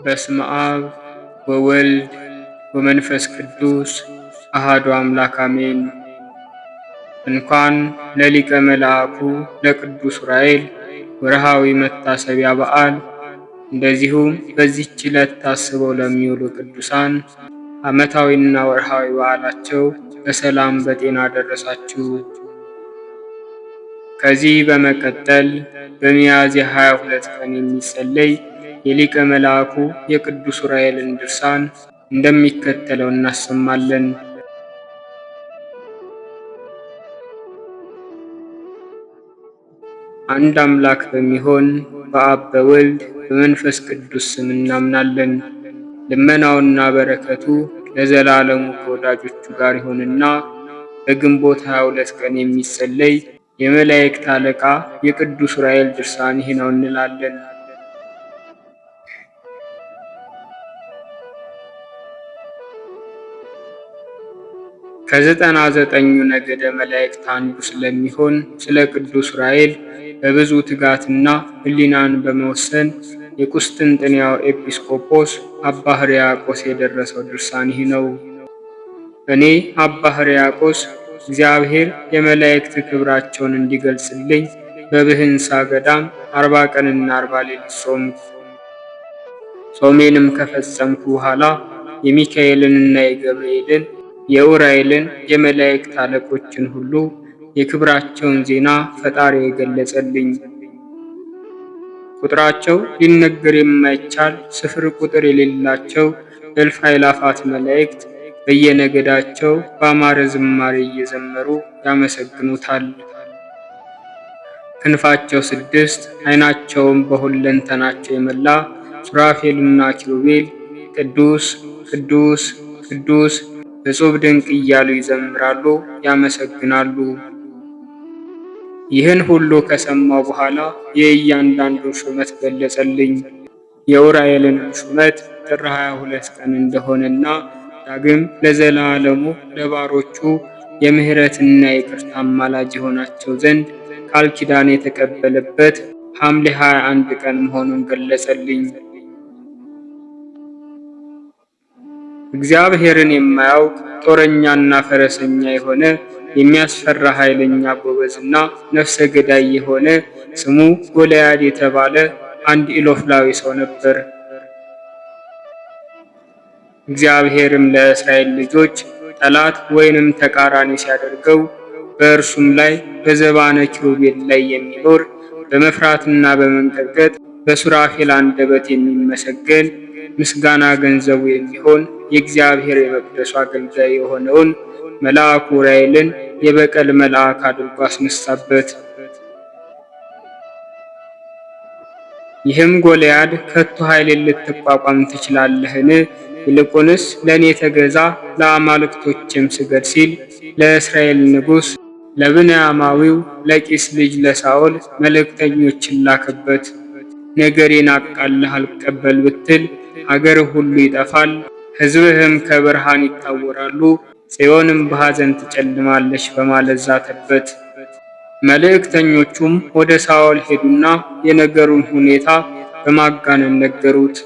በስመ አብ ወወልድ ወመንፈስ ቅዱስ አሐዱ አምላክ አሜን። እንኳን ለሊቀ መልአኩ ለቅዱስ ዑራኤል ወርሃዊ መታሰቢያ በዓል እንደዚሁም በዚህች ዕለት ታስበው ለሚውሉ ቅዱሳን ዓመታዊና ወርሃዊ በዓላቸው በሰላም በጤና ደረሳችሁ። ከዚህ በመቀጠል በሚያዝያ 22 ቀን የሚጸለይ የሊቀ መልአኩ የቅዱስ ዑራኤልን ድርሳን እንደሚከተለው እናሰማለን። አንድ አምላክ በሚሆን በአብ በወልድ በመንፈስ ቅዱስ ስም እናምናለን። ልመናውና በረከቱ ለዘላለሙ ከወዳጆቹ ጋር ይሁንና በግንቦት 22 ቀን የሚጸለይ የመላእክት አለቃ የቅዱስ ዑራኤል ድርሳን ይህ ነው እንላለን። ከ99ኙ ነገደ መላእክት አንዱ ስለሚሆን ስለ ቅዱስ ዑራኤል በብዙ ትጋትና ሕሊናን በመወሰን የቁስጥንጥንያው ኤጲስቆጶስ አባ ሕርያቆስ የደረሰው ድርሳን ይህ ነው። እኔ አባ ሕርያቆስ እግዚአብሔር የመላእክት ክብራቸውን እንዲገልጽልኝ በብህንሳ ገዳም 40 ቀንና 40 ሌሊት ጾምኩ። ጾሜንም ከፈጸምኩ በኋላ የሚካኤልንና የገብርኤልን የዑራኤልን የመላእክት አለቆችን ሁሉ የክብራቸውን ዜና ፈጣሪ የገለጸልኝ። ቁጥራቸው ሊነገር የማይቻል ስፍር ቁጥር የሌላቸው እልፍ አእላፋት መላእክት በየነገዳቸው በአማረ ዝማሬ እየዘመሩ ያመሰግኑታል። ክንፋቸው 6 ዓይናቸውም በሁለንተናቸው የመላ ሱራፌልና ኪሩቤል ቅዱስ ቅዱስ ቅዱስ እጹብ ድንቅ እያሉ ይዘምራሉ፣ ያመሰግናሉ። ይህን ሁሉ ከሰማው በኋላ የእያንዳንዱን ሹመት ገለጸልኝ። የዑራኤልንም ሹመት ጥር 22 ቀን እንደሆነና ዳግም ለዘላለሙ ለባሮቹ የምህረትና የይቅርታ አማላጅ የሆናቸው ዘንድ ቃል ኪዳን የተቀበለበት ሐምሌ 21 ቀን መሆኑን ገለጸልኝ። እግዚአብሔርን የማያውቅ ጦረኛና ፈረሰኛ የሆነ የሚያስፈራ ኃይለኛ ጎበዝና ነፍሰ ገዳይ የሆነ ስሙ ጎልያድ የተባለ አንድ ኢሎፍላዊ ሰው ነበር። እግዚአብሔርም ለእስራኤል ልጆች ጠላት ወይንም ተቃራኒ ሲያደርገው በእርሱም ላይ በዘባነ ኪሩቤል ላይ የሚኖር በመፍራትና በመንቀጥቀጥ በሱራፌል አንደበት የሚመሰገን ምስጋና ገንዘቡ የሚሆን የእግዚአብሔር የመቅደሱ አገልጋይ የሆነውን መልአኩ ዑራኤልን የበቀል መልአክ አድርጎ አስነሳበት። ይህም ጎልያድ ከቶ ኃይሌን ልትቋቋም ትችላለህን? ይልቁንስ ለእኔ ተገዛ፣ ለአማልክቶችም ስገድ ሲል ለእስራኤል ንጉሥ ለብንያማዊው ለቂስ ልጅ ለሳኦል መልእክተኞችን ላከበት። ነገሬን አቃልህ አልቀበል ብትል አገርህ ሁሉ ይጠፋል፣ ሕዝብህም ከብርሃን ይታወራሉ፣ ጽዮንም በሐዘን ትጨልማለች በማለት ዛተበት። መልእክተኞቹም ወደ ሳኦል ሄዱና የነገሩን ሁኔታ በማጋነን ነገሩት።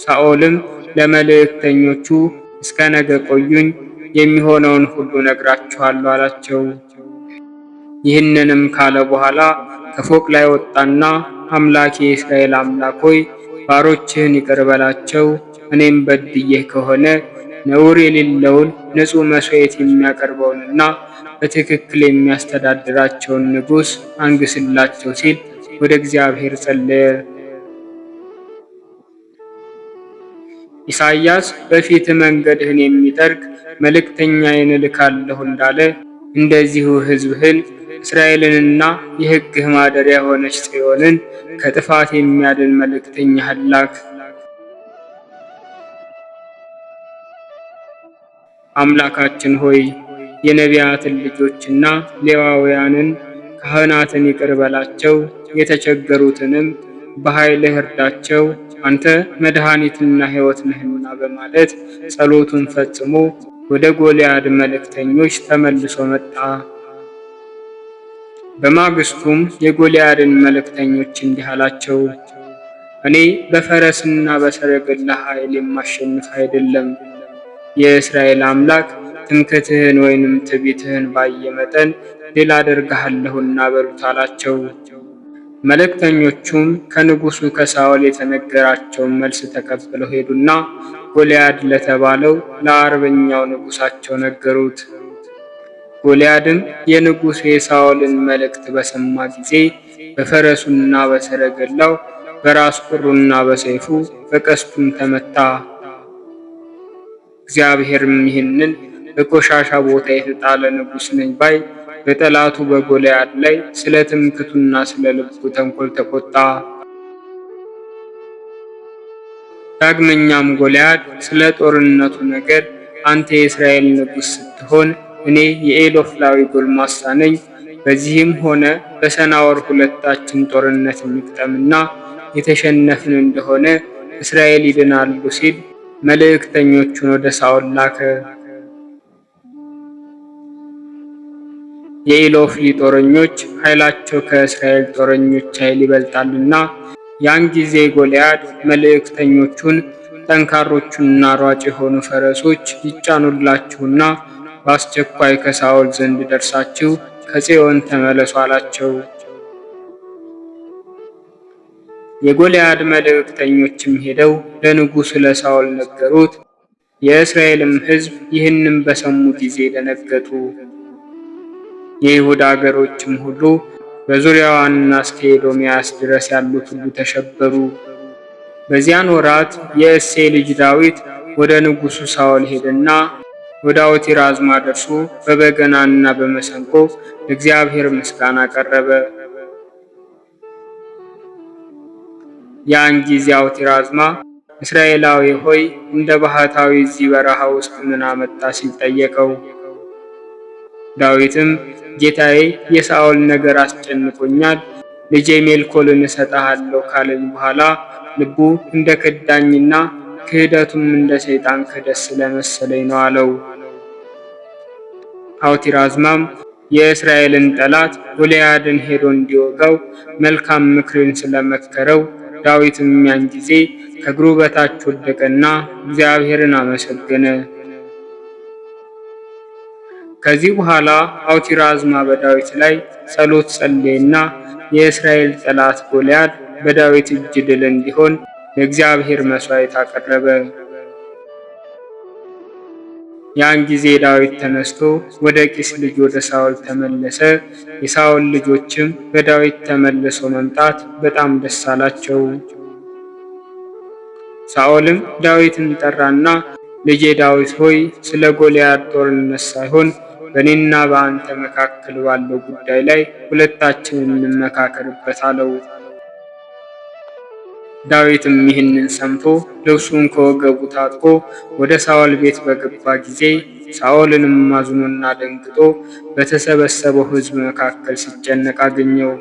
ሳኦልም ለመልእክተኞቹ እስከ ነገ ቆዩኝ፣ የሚሆነውን ሁሉ ነግራችኋለሁ አላቸው። ይህንንም ካለ በኋላ ከፎቅ ላይ ወጣና አምላኬ የእስራኤል አምላክ ሆይ ባሮችህን ይቅር በላቸው፣ እኔም በድዬህ ከሆነ ነውር የሌለውን ንጹሕ መሥዋዕት የሚያቀርበውንና በትክክል የሚያስተዳድራቸውን ንጉሥ አንግስላቸው ሲል ወደ እግዚአብሔር ጸለየ። ኢሳይያስ በፊት መንገድህን የሚጠርግ መልእክተኛዬን እልካለሁ እንዳለ እንደዚሁ ሕዝብህን እስራኤልንና የሕግህ ማደሪያ የሆነች ጽዮንን ከጥፋት የሚያድን መልእክተኛህን ላክ። አምላካችን ሆይ የነቢያትን ልጆችና ሌዋውያንን ካህናትን ይቅር በላቸው፣ የተቸገሩትንም በኃይልህ እርዳቸው፣ አንተ መድኃኒትና ሕይወት ነህና በማለት ጸሎቱን ፈጽሞ ወደ ጎልያድ መልእክተኞች ተመልሶ መጣ። በማግስቱም የጎልያድን መልእክተኞች እንዲህ አላቸው፣ እኔ በፈረስና በሰረገላ ኃይል የማሸንፍ አይደለም። የእስራኤል አምላክ ትምክህትህን ወይንም ትዕቢትህን ባየ መጠን ድል አደርግሃለሁና በሉት አላቸው። መልእክተኞቹም ከንጉሡ ከሳኦል የተነገራቸውን መልስ ተቀብለው ሄዱና ጎልያድ ለተባለው ለአርበኛው ንጉሣቸው ነገሩት። ጎልያድም የንጉሡ የሳኦልን መልእክት በሰማ ጊዜ በፈረሱና በሰረገላው በራስ ቁሩና በሰይፉ በቀስቱም ተመታ። እግዚአብሔርም ይህንን በቆሻሻ ቦታ የተጣለ ንጉሥ ነኝ ባይ በጠላቱ በጎልያድ ላይ ስለ ትምክህቱና ስለ ልቡ ተንኮል ተቆጣ። ዳግመኛም ጎልያድ ስለ ጦርነቱ ነገር አንተ የእስራኤል ንጉሥ ስትሆን እኔ የኤሎፍላዊ ጎልማሳ ነኝ። በዚህም ሆነ በሰናወር ሁለታችን ጦርነት እንግጠምና የተሸነፍን እንደሆነ እስራኤል ይድናሉ ሲል መልእክተኞቹን ወደ ሳኦል ላከ። የኢሎፍሊ ጦረኞች ኃይላቸው ከእስራኤል ጦረኞች ኃይል ይበልጣልና ያን ጊዜ ጎልያድ መልእክተኞቹን ጠንካሮቹና ሯጭ የሆኑ ፈረሶች ይጫኑላችሁና በአስቸኳይ ከሳኦል ዘንድ ደርሳችሁ ከጽዮን ተመለሱ አላቸው። የጎልያድ መልእክተኞችም ሄደው ለንጉሡ ለሳኦል ነገሩት። የእስራኤልም ሕዝብ ይህንም በሰሙ ጊዜ ደነገጡ። የይሁዳ አገሮችም ሁሉ በዙሪያዋና እስከ ኤዶምያስ ድረስ ያሉት ሁሉ ተሸበሩ። በዚያን ወራት የእሴይ ልጅ ዳዊት ወደ ንጉሡ ሳኦል ሄደና ወደ አውቲራዝማ ደርሶ በበገናና በመሰንቆ ለእግዚአብሔር ምስጋና ቀረበ። ያን ጊዜ አውቲራዝማ እስራኤላዊ ሆይ እንደ ባህታዊ እዚህ በረሃ ውስጥ ምን አመጣ ሲል ጠየቀው። ዳዊትም ጌታዬ የሳኦል ነገር አስጨንቆኛል፣ ልጄ ሜልኮልን እሰጥሃለሁ ካለኝ በኋላ ልቡ እንደ ከዳኝና ክህደቱም እንደ ሰይጣን ክህደት ስለመሰለኝ ነው አለው። አውቲራዝማም የእስራኤልን ጠላት ጎልያድን ሄዶ እንዲወጋው መልካም ምክርን ስለመከረው ዳዊትም ያን ጊዜ ከእግሩ በታች ወደቀና እግዚአብሔርን አመሰገነ። ከዚህ በኋላ አውቲራዝማ በዳዊት ላይ ጸሎት ጸለየና የእስራኤል ጠላት ጎልያድ በዳዊት እጅ ድል እንዲሆን ለእግዚአብሔር መስዋዕት አቀረበ። ያን ጊዜ ዳዊት ተነስቶ ወደ ቂስ ልጅ ወደ ሳኦል ተመለሰ። የሳኦል ልጆችም በዳዊት ተመልሶ መምጣት በጣም ደስ አላቸው። ሳኦልም ዳዊትን ጠራና ልጄ ዳዊት ሆይ ስለ ጎልያድ ጦርነት ሳይሆን በእኔና በአንተ መካከል ባለው ጉዳይ ላይ ሁለታችንን እንመካከርበት አለው። ዳዊትም ይህንን ሰምቶ ልብሱን ከወገቡ ታጥቆ ወደ ሳኦል ቤት በገባ ጊዜ ሳኦልንም አዝኖና ደንግጦ በተሰበሰበው ሕዝብ መካከል ሲጨነቅ አገኘው።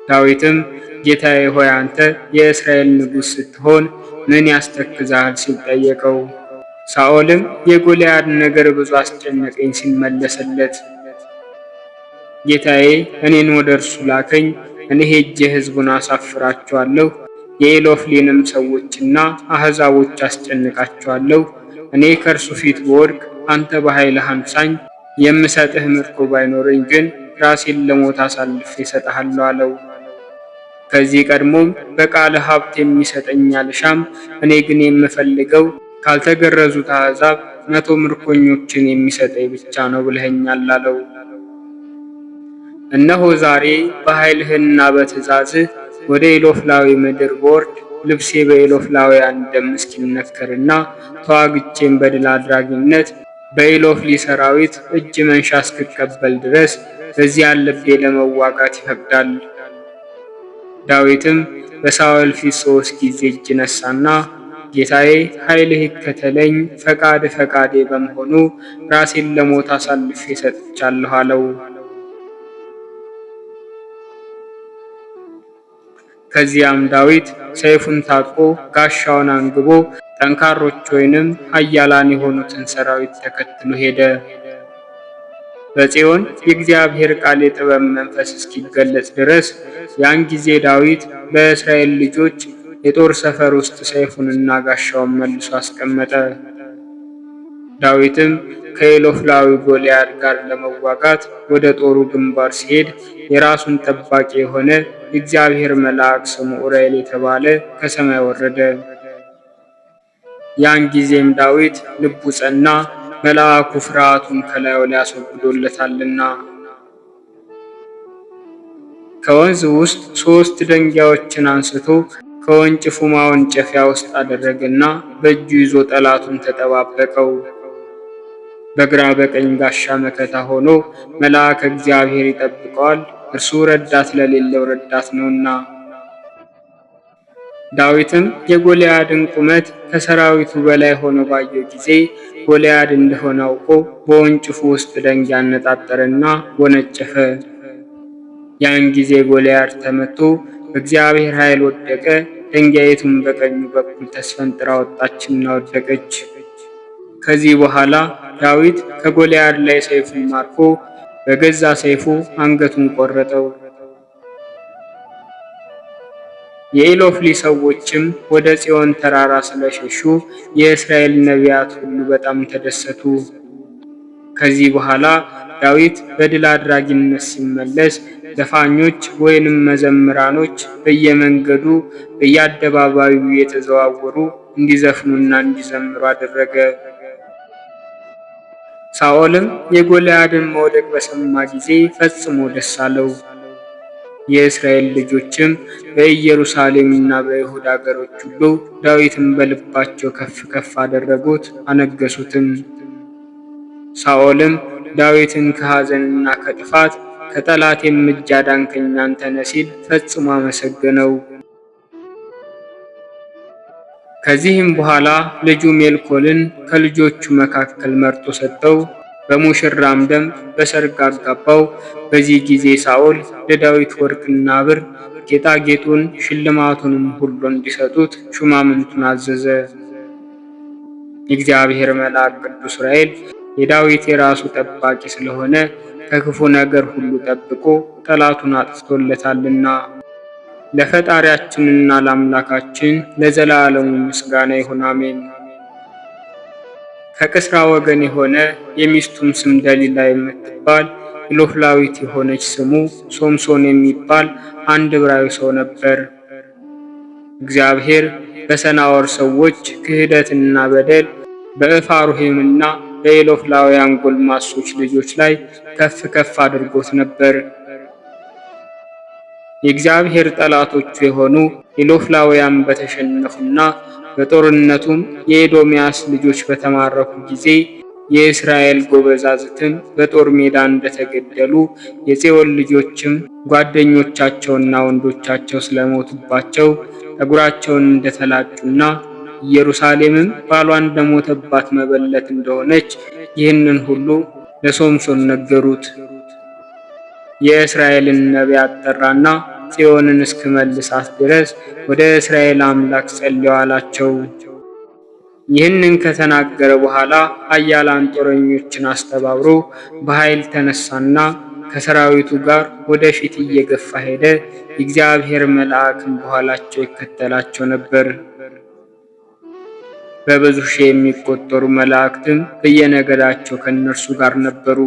ዳዊትም ጌታዬ ሆይ አንተ የእስራኤል ንጉሥ ስትሆን ምን ያስተክዛል ሲል ጠየቀው። ሳኦልም የጎልያድ ነገር ብዙ አስጨነቀኝ ሲል መለሰለት። ጌታዬ እኔን ወደ እርሱ ላከኝ፣ እኔ ሄጄ ሕዝቡን አሳፍራቸዋለሁ፣ የኢሎፍሊንም ሰዎችና አሕዛቦች አስጨንቃቸዋለሁ። እኔ ከእርሱ ፊት ብወድቅ አንተ በኃይልህ አንሳኝ፣ የምሰጥህ ምርኮ ባይኖረኝ ግን ራሴን ለሞት አሳልፌ እሰጥሃለሁ አለው። ከዚህ ቀድሞም በቃልህ ሀብት የሚሰጠኝ አልሻም፣ እኔ ግን የምፈልገው ካልተገረዙት አሕዛብ 100 ምርኮኞችን የሚሰጠኝ ብቻ ነው ብለኸኛል አለው። እነሆ ዛሬ በኃይልህና በትእዛዝህ ወደ ኢሎፍላዊ ምድር ቦርድ ልብሴ በኢሎፍላውያን ደም እስኪነከርና ተዋግቼም በድል አድራጊነት በኢሎፍሊ ሰራዊት እጅ መንሻ እስክቀበል ድረስ በዚያ ልቤ ለመዋጋት ይፈቅዳል። ዳዊትም በሳኦል ፊት 3 ጊዜ እጅ ነሳና ጌታዬ ኃይልህ ይከተለኝ፣ ፈቃዴ በመሆኑ ራሴን ለሞት አሳልፌ ሰጥቻለሁ አለው። ከዚያም ዳዊት ሰይፉን ታጥቆ ጋሻውን አንግቦ ጠንካሮች ወይንም ኃያላን የሆኑትን ሰራዊት ተከትሎ ሄደ። በጽዮን የእግዚአብሔር ቃል የጥበብ መንፈስ እስኪገለጽ ድረስ ያን ጊዜ ዳዊት በእስራኤል ልጆች የጦር ሰፈር ውስጥ ሰይፉንና ጋሻውን መልሶ አስቀመጠ። ዳዊትም ከኢሎፍላዊ ጎልያድ ጋር ለመዋጋት ወደ ጦሩ ግንባር ሲሄድ የራሱን ጠባቂ የሆነ የእግዚአብሔር መልአክ ስሙ ኡራኤል የተባለ ከሰማይ ወረደ። ያን ጊዜም ዳዊት ልቡ ጸና፣ መልአኩ ፍርሃቱን ከላዩ ላይ አስወግዶለታልና። ከወንዝ ውስጥ 3 ደንጊያዎችን አንስቶ ከወንጭፉ ማወንጨፊያ ውስጥ አደረገና በእጁ ይዞ ጠላቱን ተጠባበቀው። በግራ በቀኝ ጋሻ መከታ ሆኖ መልአከ እግዚአብሔር ይጠብቀዋል፣ እርሱ ረዳት ለሌለው ረዳት ነውና። ዳዊትም የጎልያድን ቁመት ከሰራዊቱ በላይ ሆኖ ባየው ጊዜ ጎልያድ እንደሆነ አውቆ በወንጭፉ ውስጥ ደንጊያ አነጣጠረና ወነጨፈ። ያን ጊዜ ጎልያድ ተመቶ በእግዚአብሔር ኃይል ወደቀ። ደንጊያይቱም በቀኙ በኩል ተስፈንጥራ ወጣችና ወደቀች። ከዚህ በኋላ ዳዊት ከጎልያድ ላይ ሰይፉን ማርኮ በገዛ ሰይፉ አንገቱን ቆረጠው። የኢሎፍሊ ሰዎችም ወደ ጽዮን ተራራ ስለሸሹ የእስራኤል ነቢያት ሁሉ በጣም ተደሰቱ። ከዚህ በኋላ ዳዊት በድል አድራጊነት ሲመለስ ዘፋኞች ወይንም መዘምራኖች በየመንገዱ በየአደባባዩ የተዘዋወሩ እንዲዘፍኑና እንዲዘምሩ አደረገ። ሳኦልም የጎልያድን መውደቅ በሰማ ጊዜ ፈጽሞ ደስ አለው። የእስራኤል ልጆችም በኢየሩሳሌምና በይሁዳ አገሮች ሁሉ ዳዊትን በልባቸው ከፍ ከፍ አደረጉት፣ አነገሱትም። ሳኦልም ዳዊትን ከሐዘንና ከጥፋት ከጠላቴም እጅ አዳንከኝ አንተ ነህ ሲል ፈጽሞ አመሰገነው። ከዚህም በኋላ ልጁ ሜልኮልን ከልጆቹ መካከል መርጦ ሰጠው፣ በሙሽራም ደም በሰርግ አጋባው። በዚህ ጊዜ ሳኦል ለዳዊት ወርቅና ብር፣ ጌጣጌጡን፣ ሽልማቱንም ሁሉ እንዲሰጡት ሹማምንቱን አዘዘ። የእግዚአብሔር መልአክ ቅዱስ ዑራኤል የዳዊት የራሱ ጠባቂ ስለሆነ ከክፉ ነገር ሁሉ ጠብቆ ጠላቱን አጥፍቶለታልና። ለፈጣሪያችንና ለአምላካችን ለዘላለሙ ምስጋና ይሁን፣ አሜን። ከቅስራ ወገን የሆነ የሚስቱም ስም ደሊላ የምትባል ኢሎፍላዊት የሆነች ስሙ ሶምሶን የሚባል አንድ ዕብራዊ ሰው ነበር። እግዚአብሔር በሰናዖር ሰዎች ክህደትና በደል በእፋሩሄምና በኢሎፍላውያን ጎልማሶች ልጆች ላይ ከፍ ከፍ አድርጎት ነበር። የእግዚአብሔር ጠላቶቹ የሆኑ ኢሎፍላውያን በተሸነፉና በጦርነቱም የኤዶምያስ ልጆች በተማረኩ ጊዜ የእስራኤል ጎበዛዝትም በጦር ሜዳ እንደተገደሉ የጽዮን ልጆችም ጓደኞቻቸውና ወንዶቻቸው ስለሞቱባቸው ጠጉራቸውን እንደተላጩና ኢየሩሳሌምም ባሏ እንደሞተባት መበለት እንደሆነች ይህንን ሁሉ ለሶምሶን ነገሩት። የእስራኤልን ነቢያት ጠራና ጽዮንን እስክመልሳት ድረስ ወደ እስራኤል አምላክ ጸልዩ አላቸው። ይህንን ከተናገረ በኋላ ኃያላን ጦረኞችን አስተባብሮ በኃይል ተነሳና ከሰራዊቱ ጋር ወደፊት እየገፋ ሄደ። የእግዚአብሔር መልአክም በኋላቸው ይከተላቸው ነበር። በብዙ ሺህ የሚቆጠሩ መላእክትም በየነገዳቸው ከእነርሱ ጋር ነበሩ።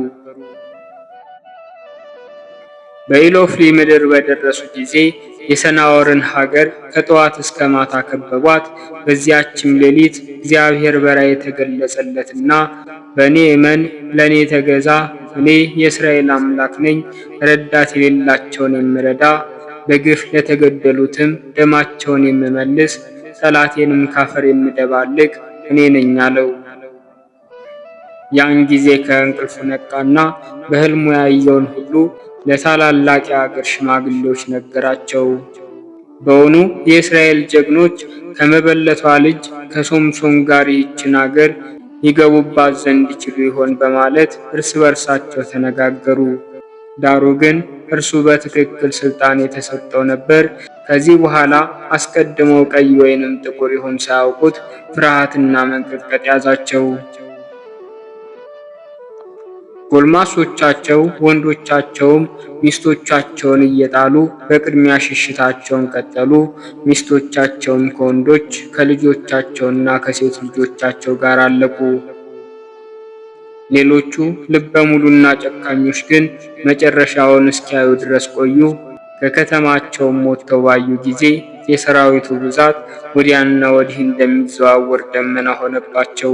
በኢሎፍሊ ምድር በደረሱ ጊዜ የሰናዖርን ሀገር ከጠዋት እስከ ማታ ከበቧት። በዚያችም ሌሊት እግዚአብሔር በራእይ የተገለጸለትና በእኔ እመን፣ ለእኔ ተገዛ፣ እኔ የእስራኤል አምላክ ነኝ፣ ረዳት የሌላቸውን የምረዳ፣ በግፍ ለተገደሉትም ደማቸውን የምመልስ፣ ጠላቴንም ካፈር የምደባልቅ እኔ ነኝ አለው። ያን ጊዜ ከእንቅልፉ ነቃና በሕልሙ ያየውን ሁሉ ለታላላቅ የአገር ሽማግሌዎች ነገራቸው። በውኑ የእስራኤል ጀግኖች ከመበለቷ ልጅ ከሶምሶን ጋር ይህችን አገር ይገቡባት ዘንድ ይችሉ ይሆን በማለት እርስ በርሳቸው ተነጋገሩ። ዳሩ ግን እርሱ በትክክል ስልጣን የተሰጠው ነበር። ከዚህ በኋላ አስቀድመው ቀይ ወይንም ጥቁር ይሆን ሳያውቁት ፍርሃትና መንቀጥቀጥ ያዛቸው። ጎልማሶቻቸው ወንዶቻቸውም ሚስቶቻቸውን እየጣሉ በቅድሚያ ሽሽታቸውን ቀጠሉ። ሚስቶቻቸውም ከወንዶች ከልጆቻቸውና ከሴት ልጆቻቸው ጋር አለቁ። ሌሎቹ ልበ ሙሉና ጨካኞች ግን መጨረሻውን እስኪያዩ ድረስ ቆዩ። ከከተማቸውም ወጥተው ባዩ ጊዜ የሰራዊቱ ብዛት ወዲያና ወዲህ እንደሚዘዋወር ደመና ሆነባቸው፣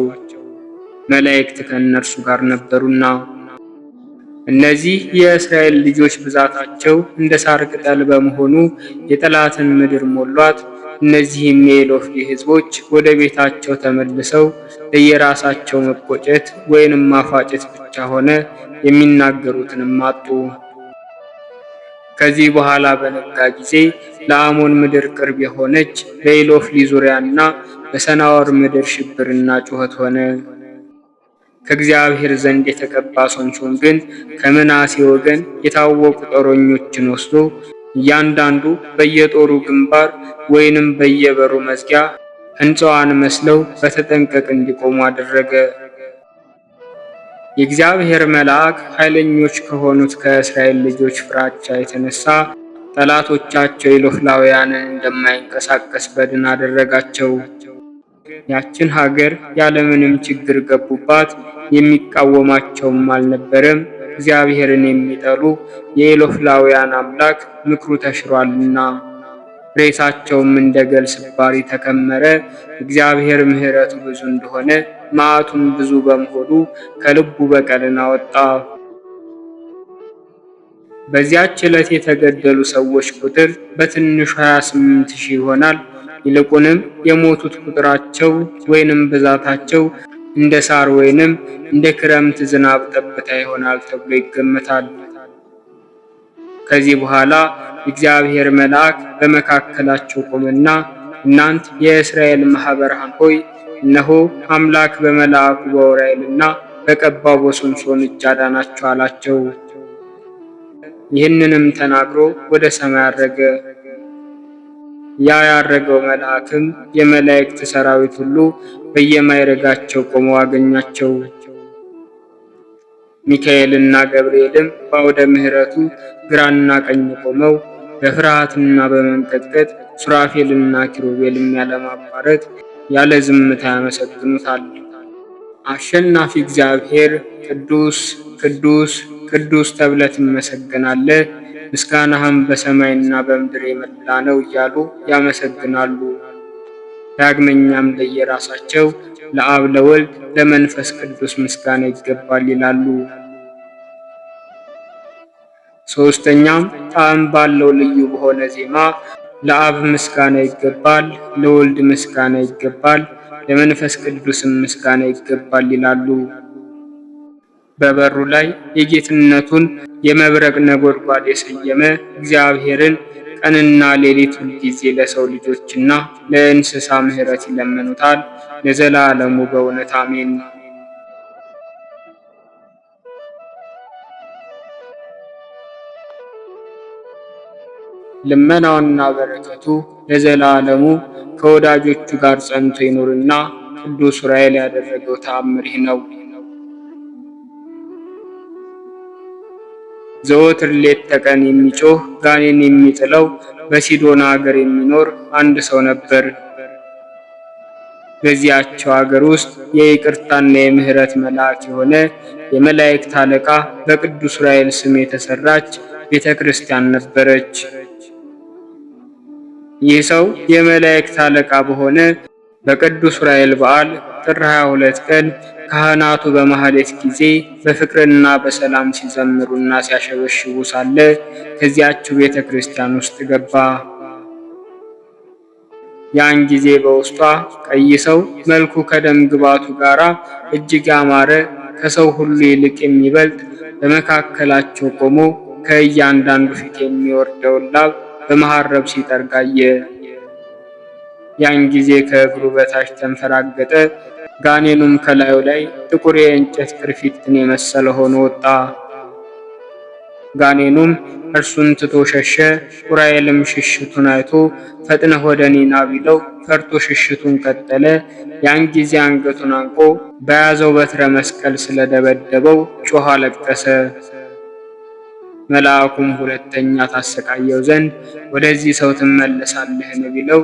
መላእክት ከእነርሱ ጋር ነበሩና። እነዚህ የእስራኤል ልጆች ብዛታቸው እንደ ሳር ቅጠል በመሆኑ የጠላትን ምድር ሞሏት። እነዚህም የኢሎፍሊ ሕዝቦች ወደ ቤታቸው ተመልሰው ለየራሳቸው መቆጨት ወይንም ማፋጨት ብቻ ሆነ፣ የሚናገሩትንም አጡ። ከዚህ በኋላ በነጋ ጊዜ ለአሞን ምድር ቅርብ የሆነች በኢሎፍሊ ዙሪያና በሰናዖር ምድር ሽብርና ጩኸት ሆነ። ከእግዚአብሔር ዘንድ የተቀባ ሶምሶን ግን ከምናሴ ወገን የታወቁ ጦረኞችን ወስዶ እያንዳንዱ በየጦሩ ግንባር ወይንም በየበሩ መዝጊያ ሕንፃዋን መስለው በተጠንቀቅ እንዲቆሙ አደረገ። የእግዚአብሔር መልአክ ኃይለኞች ከሆኑት ከእስራኤል ልጆች ፍራቻ የተነሳ ጠላቶቻቸው ኢሎፍላውያንን እንደማይንቀሳቀስ በድን አደረጋቸው። ያችን ሀገር ያለምንም ችግር ገቡባት፣ የሚቃወማቸውም አልነበረም። እግዚአብሔርን የሚጠሉ የኢሎፍላውያን አምላክ ምክሩ ተሽሯልና፣ ሬሳቸውም እንደ ገል ስባሪ ተከመረ። እግዚአብሔር ምሕረቱ ብዙ እንደሆነ መዓቱም ብዙ በመሆኑ ከልቡ በቀልን አወጣ። በዚያች ዕለት የተገደሉ ሰዎች ቁጥር በትንሹ 28,000 ይሆናል። ይልቁንም የሞቱት ቁጥራቸው ወይንም ብዛታቸው እንደ ሳር ወይንም እንደ ክረምት ዝናብ ጠብታ ይሆናል ተብሎ ይገመታል። ከዚህ በኋላ የእግዚአብሔር መልአክ በመካከላቸው ቆመና፣ እናንት የእስራኤል ማኅበራን ሆይ፣ እነሆ አምላክ በመልአኩ በዑራኤልና በቀባው በሶምሶን እጅ አዳናቸው አላቸው። ይህንንም ተናግሮ ወደ ሰማይ አረገ። ያ ያረገው መልአክም የመላእክት ሰራዊት ሁሉ በየማይረጋቸው ቆመው አገኛቸው። ሚካኤልና ገብርኤልም በአውደ ምሕረቱ ግራና ቀኝ ቆመው በፍርሃትና በመንቀጥቀጥ ሱራፌልና ኪሩቤልም ያለማቋረጥ ያለ ዝምታ ያመሰግኑታል። አሸናፊ እግዚአብሔር ቅዱስ ቅዱስ ቅዱስ ተብለህ ትመሰገናለህ፣ ምስጋናህም በሰማይና በምድር የመላ ነው እያሉ ያመሰግናሉ። ዳግመኛም ለየራሳቸው ለአብ ለወልድ ለመንፈስ ቅዱስ ምስጋና ይገባል ይላሉ። ሶስተኛም ጣዕም ባለው ልዩ በሆነ ዜማ ለአብ ምስጋና ይገባል፣ ለወልድ ምስጋና ይገባል፣ ለመንፈስ ቅዱስም ምስጋና ይገባል ይላሉ። በበሩ ላይ የጌትነቱን የመብረቅ ነጎድጓድ የሰየመ እግዚአብሔርን ቀንና ሌሊት ሁልጊዜ ለሰው ልጆችና ለእንስሳ ምሕረት ይለምኑታል። ለዘላለሙ በእውነት አሜን። ልመናውና በረከቱ ለዘላለሙ ከወዳጆቹ ጋር ጸንቶ ይኑርና ቅዱስ ዑራኤል ያደረገው ተአምር ይህ ነው። ዘወትር ሌት ተቀን የሚጮህ ጋኔን የሚጥለው በሲዶና ሀገር የሚኖር አንድ ሰው ነበር። በዚያቸው ሀገር ውስጥ የይቅርታና የምህረት መልአክ የሆነ የመላእክት አለቃ በቅዱስ ዑራኤል ስም የተሰራች ቤተ ክርስቲያን ነበረች። ይህ ሰው የመላእክት አለቃ በሆነ በቅዱስ ዑራኤል በዓል ጥር 22 ቀን ካህናቱ በማህሌት ጊዜ በፍቅርና በሰላም ሲዘምሩና ሲያሸበሽቡ ሳለ ከዚያችው ቤተ ክርስቲያን ውስጥ ገባ። ያን ጊዜ በውስጧ ቀይ ሰው መልኩ ከደም ግባቱ ጋር እጅግ ያማረ ከሰው ሁሉ ይልቅ የሚበልጥ በመካከላቸው ቆሞ ከእያንዳንዱ ፊት የሚወርደውን ላብ በመሐረብ ሲጠርግ አየ። ያን ጊዜ ከእግሩ በታች ተንፈራገጠ። ጋኔኑም ከላዩ ላይ ጥቁር የእንጨት ቅርፊትን የመሰለ ሆኖ ወጣ። ጋኔኑም እርሱን ትቶ ሸሸ። ዑራኤልም ሽሽቱን አይቶ ፈጥነህ ወደ እኔ ና ቢለው ፈርቶ ሽሽቱን ቀጠለ። ያን ጊዜ አንገቱን አንቆ በያዘው በትረ መስቀል ስለደበደበው ጮኸ አለቀሰ። መልአኩም ሁለተኛ ታሰቃየው ዘንድ ወደዚህ ሰው ትመለሳለህን ቢለው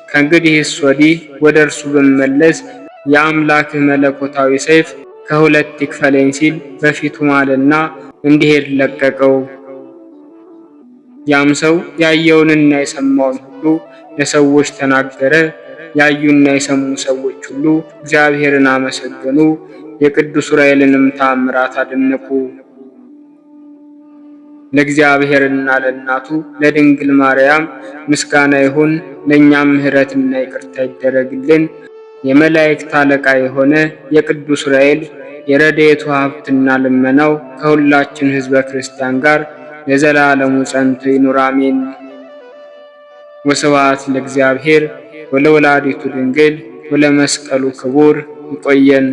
ከእንግዲህስ ወዲህ ወደ እርሱ ብመለስ የአምላክህ መለኮታዊ ሰይፍ ከሁለት ይክፈለኝ ሲል በፊቱ ማለና እንዲሄድ ለቀቀው። ያም ሰው ያየውንና የሰማውን ሁሉ ለሰዎች ተናገረ። ያዩና የሰሙ ሰዎች ሁሉ እግዚአብሔርን አመሰገኑ፣ የቅዱስ ዑራኤልንም ተአምራት አደነቁ። ለእግዚአብሔርና ለእናቱ ለድንግል ማርያም ምስጋና ይሁን። ለእኛም ምሕረትና ይቅርታ ይደረግልን። የመላእክት አለቃ የሆነ የቅዱስ ዑራኤል የረድኤቱ ሀብትና ልመናው ከሁላችን ሕዝበ ክርስቲያን ጋር ለዘላለሙ ጸንቶ ይኑር አሜን። ወስብሐት ለእግዚአብሔር ወለወላዲቱ ድንግል ወለመስቀሉ ክቡር። ይቆየን።